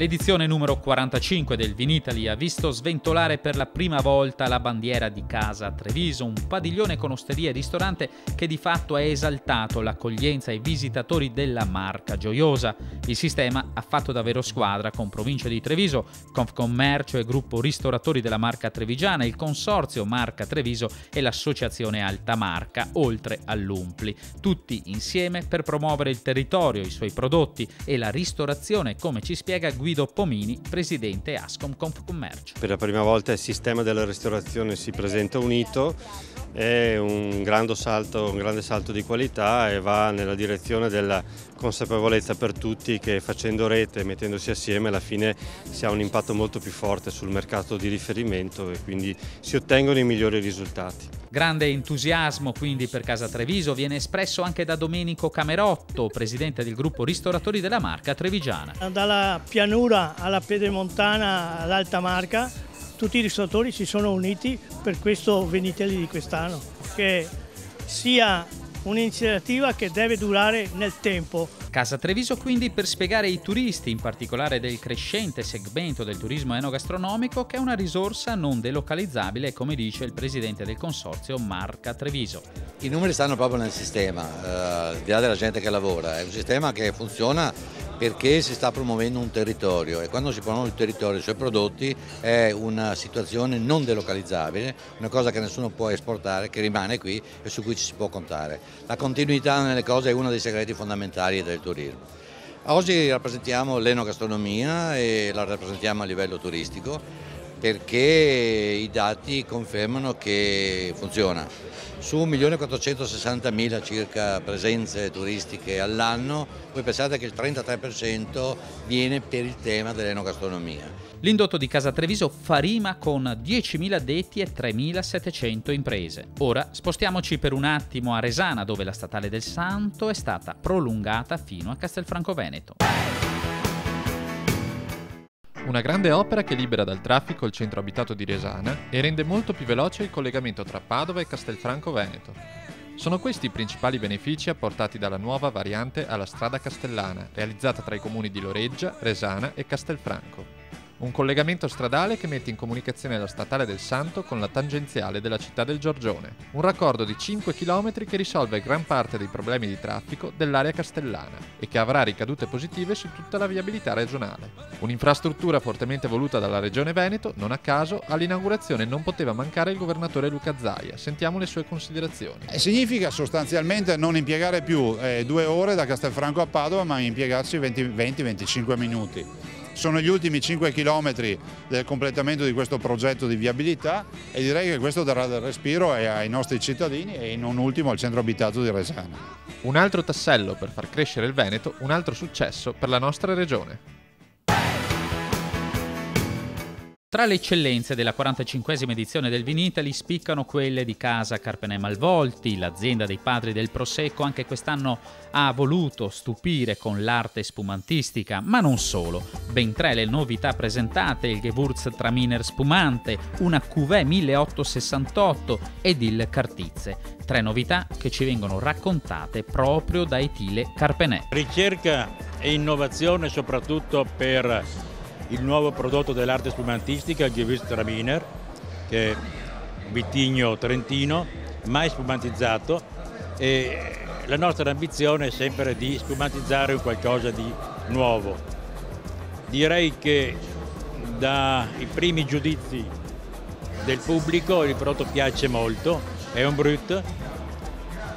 L'edizione numero 45 del Vinitaly ha visto sventolare per la prima volta la bandiera di Casa Treviso, un padiglione con osteria e ristorante che di fatto ha esaltato l'accoglienza ai visitatori della marca gioiosa. Il sistema ha fatto davvero squadra con Provincia di Treviso, Confcommercio e Gruppo Ristoratori della Marca Trevigiana, il Consorzio Marca Treviso e l'Associazione Alta Marca, oltre all'Umpli. Tutti insieme per promuovere il territorio, i suoi prodotti e la ristorazione, come ci spiega Guido Pomini, presidente Ascom Confcommercio. Per la prima volta il sistema della ristorazione si presenta unito, è un grande salto di qualità e va nella direzione della consapevolezza per tutti che facendo rete, mettendosi assieme, alla fine si ha un impatto molto più forte sul mercato di riferimento e quindi si ottengono i migliori risultati. Grande entusiasmo quindi per Casa Treviso viene espresso anche da Domenico Camerotto, presidente del gruppo Ristoratori della Marca Trevigiana. Dalla pianura alla pedemontana all'Alta Marca, tutti i ristoratori si sono uniti per questo Vinitaly di quest'anno, che sia un'iniziativa che deve durare nel tempo. Casa Treviso quindi per spiegare ai turisti, in particolare del crescente segmento del turismo enogastronomico, che è una risorsa non delocalizzabile, come dice il presidente del consorzio Marca Treviso. I numeri stanno proprio nel sistema, al di là della gente che lavora, è un sistema che funziona perché si sta promuovendo un territorio e quando si promuove il territorio e i suoi prodotti è una situazione non delocalizzabile, una cosa che nessuno può esportare, che rimane qui e su cui ci si può contare. La continuità nelle cose è uno dei segreti fondamentali del turismo. Oggi rappresentiamo l'enogastronomia e la rappresentiamo a livello turistico perché i dati confermano che funziona. Su 1.460.000 circa presenze turistiche all'anno, voi pensate che il 33% viene per il tema dell'enogastronomia. L'indotto di Casa Treviso fa rima con 10.000 addetti e 3.700 imprese. Ora spostiamoci per un attimo a Resana, dove la statale del Santo è stata prolungata fino a Castelfranco Veneto. Una grande opera che libera dal traffico il centro abitato di Resana e rende molto più veloce il collegamento tra Padova e Castelfranco Veneto. Sono questi i principali benefici apportati dalla nuova variante alla strada castellana, realizzata tra i comuni di Loreggia, Resana e Castelfranco. Un collegamento stradale che mette in comunicazione la statale del Santo con la tangenziale della città del Giorgione. Un raccordo di 5 km che risolve gran parte dei problemi di traffico dell'area castellana e che avrà ricadute positive su tutta la viabilità regionale. Un'infrastruttura fortemente voluta dalla Regione Veneto, non a caso, all'inaugurazione non poteva mancare il governatore Luca Zaia. Sentiamo le sue considerazioni. Significa sostanzialmente non impiegare più 2 ore da Castelfranco a Padova, ma impiegarsi 20-25 minuti. Sono gli ultimi 5 chilometri del completamento di questo progetto di viabilità e direi che questo darà del respiro ai nostri cittadini e non ultimo al centro abitato di Resana. Un altro tassello per far crescere il Veneto, un altro successo per la nostra regione. Tra le eccellenze della 45esima edizione del Vinitaly spiccano quelle di Casa Carpenè Malvolti, l'azienda dei padri del Prosecco. Anche quest'anno ha voluto stupire con l'arte spumantistica, ma non solo. Ben 3 le novità presentate: il Gewürztraminer spumante, una Cuvée 1868 ed il Cartizze. 3 novità che ci vengono raccontate proprio da Etile Carpenè. Ricerca e innovazione soprattutto per il nuovo prodotto dell'arte spumantistica, il Gewürztraminer, che è un vitigno trentino, mai spumantizzato, e la nostra ambizione è sempre di spumantizzare qualcosa di nuovo. Direi che dai primi giudizi del pubblico il prodotto piace molto, è un brut,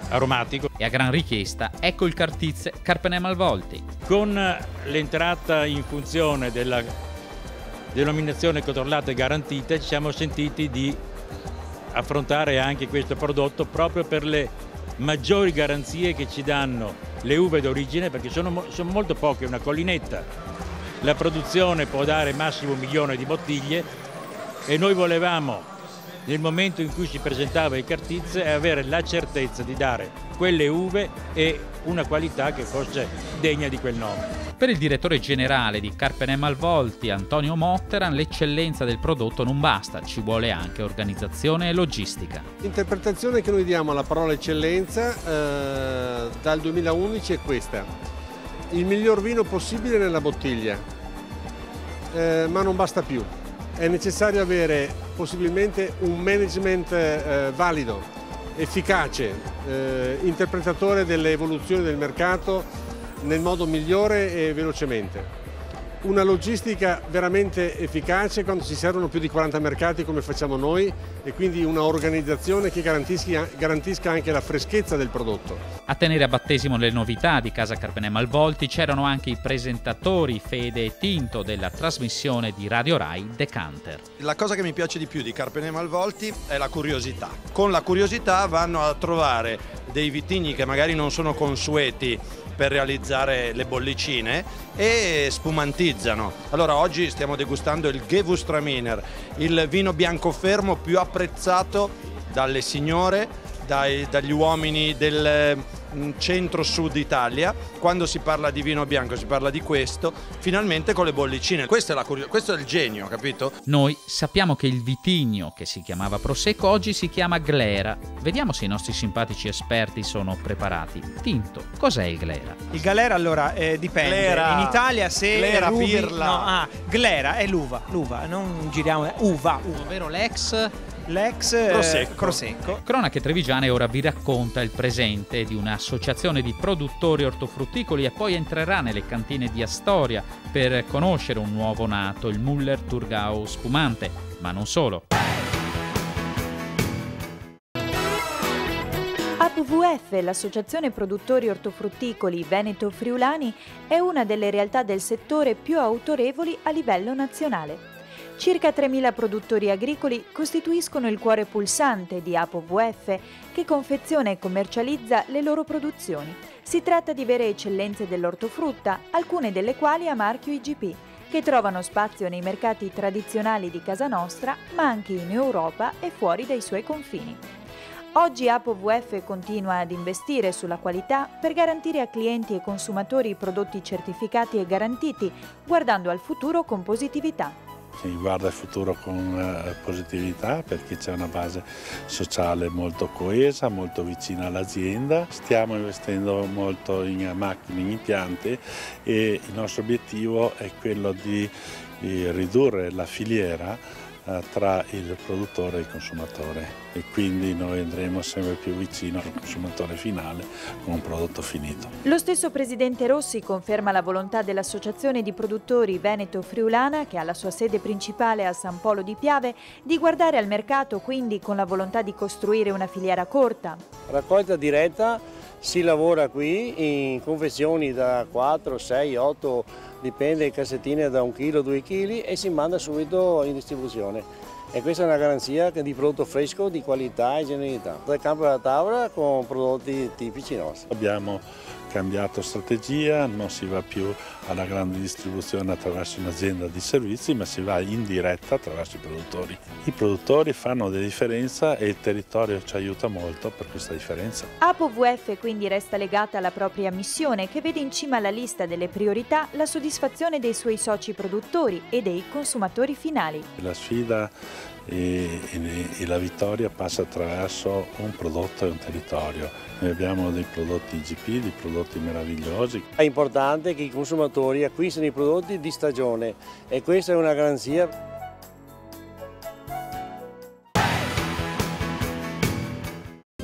aromatico. E a gran richiesta ecco il Cartizze Carpenè Malvolti. Con l'entrata in funzione della denominazione controllata e garantita ci siamo sentiti di affrontare anche questo prodotto proprio per le maggiori garanzie che ci danno le uve d'origine, perché sono molto poche, una collinetta. La produzione può dare massimo 1 milione di bottiglie e noi volevamo, nel momento in cui si presentava il Cartizze, avere la certezza di dare quelle uve e una qualità che fosse degna di quel nome. Per il direttore generale di Carpenè Malvolti, Antonio Motteran, l'eccellenza del prodotto non basta, ci vuole anche organizzazione e logistica. L'interpretazione che noi diamo alla parola eccellenza dal 2011 è questa: il miglior vino possibile nella bottiglia. ma non basta più. È necessario avere possibilmente un management valido, efficace, interpretatore delle evoluzioni del mercato nel modo migliore e velocemente. Una logistica veramente efficace quando ci servono più di 40 mercati come facciamo noi e quindi una organizzazione che garantisca anche la freschezza del prodotto. A tenere a battesimo le novità di Casa Carpenè Malvolti c'erano anche i presentatori Fede e Tinto della trasmissione di Radio Rai Decanter. La cosa che mi piace di più di Carpenè Malvolti è la curiosità. Con la curiosità vanno a trovare dei vitigni che magari non sono consueti per realizzare le bollicine e spumantizzano. Allora oggi stiamo degustando il Gewürztraminer, il vino bianco fermo più apprezzato dalle signore, dagli uomini del centro-sud Italia. Quando si parla di vino bianco si parla di questo, finalmente con le bollicine. Questo è il genio, capito? Noi sappiamo che il vitigno, che si chiamava Prosecco, oggi si chiama Glera. Vediamo se i nostri simpatici esperti sono preparati. Tinto, cos'è il Glera? Il Glera allora dipende. Glera. In Italia se Glera, rubi, pirla. Glera è l'uva, non giriamo, uva. Ovvero l'ex Prosecco. Cronache Trevigiane ora vi racconta il presente di un'associazione di produttori ortofrutticoli e poi entrerà nelle cantine di Astoria per conoscere un nuovo nato, il Müller-Thurgau spumante, ma non solo. APVF, l'associazione produttori ortofrutticoli Veneto-Friulani, è una delle realtà del settore più autorevoli a livello nazionale. Circa 3.000 produttori agricoli costituiscono il cuore pulsante di APVF, che confeziona e commercializza le loro produzioni. Si tratta di vere eccellenze dell'ortofrutta, alcune delle quali a marchio IGP, che trovano spazio nei mercati tradizionali di casa nostra, ma anche in Europa e fuori dai suoi confini. Oggi APVF continua ad investire sulla qualità per garantire a clienti e consumatori prodotti certificati e garantiti, guardando al futuro con positività. Si guarda il futuro con positività perché c'è una base sociale molto coesa, molto vicina all'azienda. Stiamo investendo molto in macchine, in impianti e il nostro obiettivo è quello di ridurre la filiera tra il produttore e il consumatore e quindi noi andremo sempre più vicino al consumatore finale con un prodotto finito. Lo stesso presidente Rossi conferma la volontà dell'Associazione di Produttori Veneto-Friulana, che ha la sua sede principale a San Polo di Piave, di guardare al mercato quindi con la volontà di costruire una filiera corta. Raccolta diretta, si lavora qui in confezioni da 4, 6, 8, dipende, cassettine da 1 kg, 2 kg e si manda subito in distribuzione. E questa è una garanzia di prodotto fresco, di qualità e genuinità. Dal campo alla tavola con prodotti tipici nostri. Abbiamo cambiato strategia, non si va più alla grande distribuzione attraverso un'azienda di servizi, ma si va in diretta attraverso i produttori. I produttori fanno della differenza e il territorio ci aiuta molto per questa differenza. APVF quindi resta legata alla propria missione, che vede in cima alla lista delle priorità la soddisfazione dei suoi soci produttori e dei consumatori finali. La sfida e la vittoria passa attraverso un prodotto e un territorio. Noi abbiamo dei prodotti IGP, dei prodotti meravigliosi. È importante che i consumatori acquistino i prodotti di stagione e questa è una garanzia.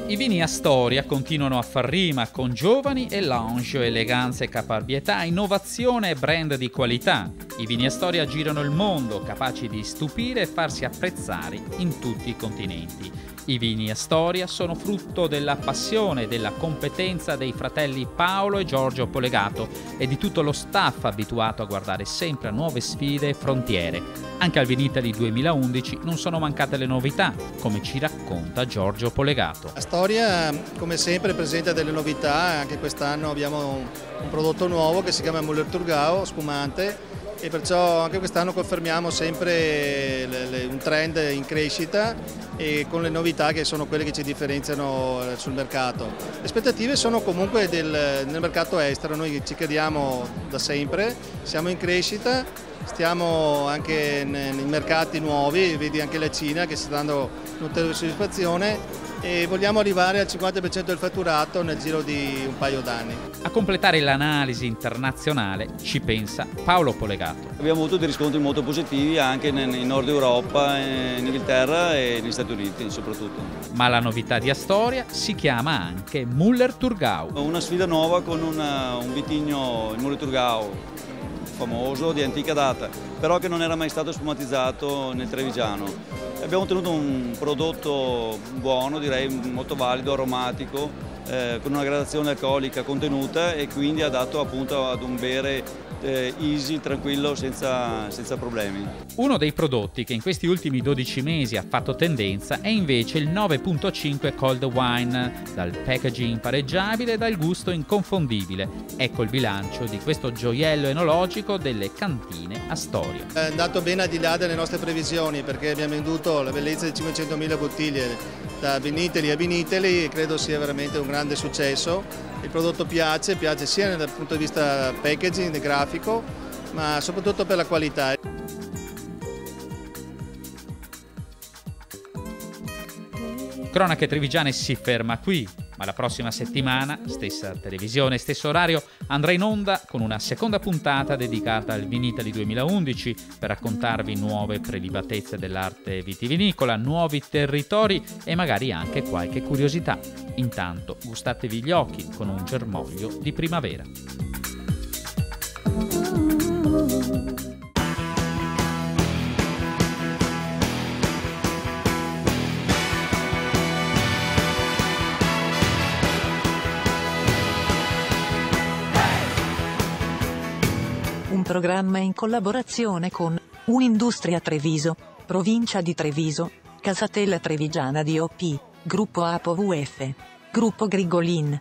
I vini Astoria continuano a far rima con giovani e lounge, eleganza e caparbietà, innovazione e brand di qualità. I vini Astoria girano il mondo, capaci di stupire e farsi apprezzare in tutti i continenti. I vini Astoria sono frutto della passione e della competenza dei fratelli Paolo e Giorgio Polegato e di tutto lo staff abituato a guardare sempre a nuove sfide e frontiere. Anche al Vinitaly 2011 non sono mancate le novità, come ci racconta Giorgio Polegato. Astoria, come sempre, presenta delle novità. Anche quest'anno abbiamo un prodotto nuovo che si chiama Müller-Thurgau spumante e perciò anche quest'anno confermiamo sempre un trend in crescita e con le novità che sono quelle che ci differenziano sul mercato. Le aspettative sono comunque nel mercato estero, noi ci crediamo da sempre, siamo in crescita, stiamo anche nei mercati nuovi, vedi anche la Cina che sta dando un'ulteriore soddisfazione e vogliamo arrivare al 50% del fatturato nel giro di un paio d'anni. A completare l'analisi internazionale ci pensa Paolo Polegato. Abbiamo avuto dei riscontri molto positivi anche in Nord Europa, in Inghilterra e negli Stati Uniti soprattutto. Ma la novità di Astoria si chiama anche Müller-Thurgau. Una sfida nuova con un vitigno, il Müller-Thurgau, famoso di antica data, però che non era mai stato sfumatizzato nel Trevigiano. Abbiamo ottenuto un prodotto buono, direi molto valido, aromatico, con una gradazione alcolica contenuta e quindi adatto appunto ad un bere easy, tranquillo, senza problemi. Uno dei prodotti che in questi ultimi 12 mesi ha fatto tendenza è invece il 9.5 Cold Wine, dal packaging pareggiabile e dal gusto inconfondibile. Ecco il bilancio di questo gioiello enologico delle cantine Astoria. È andato bene al di là delle nostre previsioni perché abbiamo venduto la bellezza di 500.000 bottiglie da Vinitaly a Vinitaly e credo sia veramente un grande successo. Il prodotto piace sia dal punto di vista packaging, grafico, ma soprattutto per la qualità. Cronache Trevigiane si ferma qui, ma la prossima settimana, stessa televisione, stesso orario, andrà in onda con una seconda puntata dedicata al Vinitaly 2011 per raccontarvi nuove prelibatezze dell'arte vitivinicola, nuovi territori e magari anche qualche curiosità. Intanto gustatevi gli occhi con un germoglio di primavera. Un programma in collaborazione con Un'Industria Treviso, Provincia di Treviso, Casatella Trevigiana DOP, Gruppo APO VF, Gruppo Grigolin.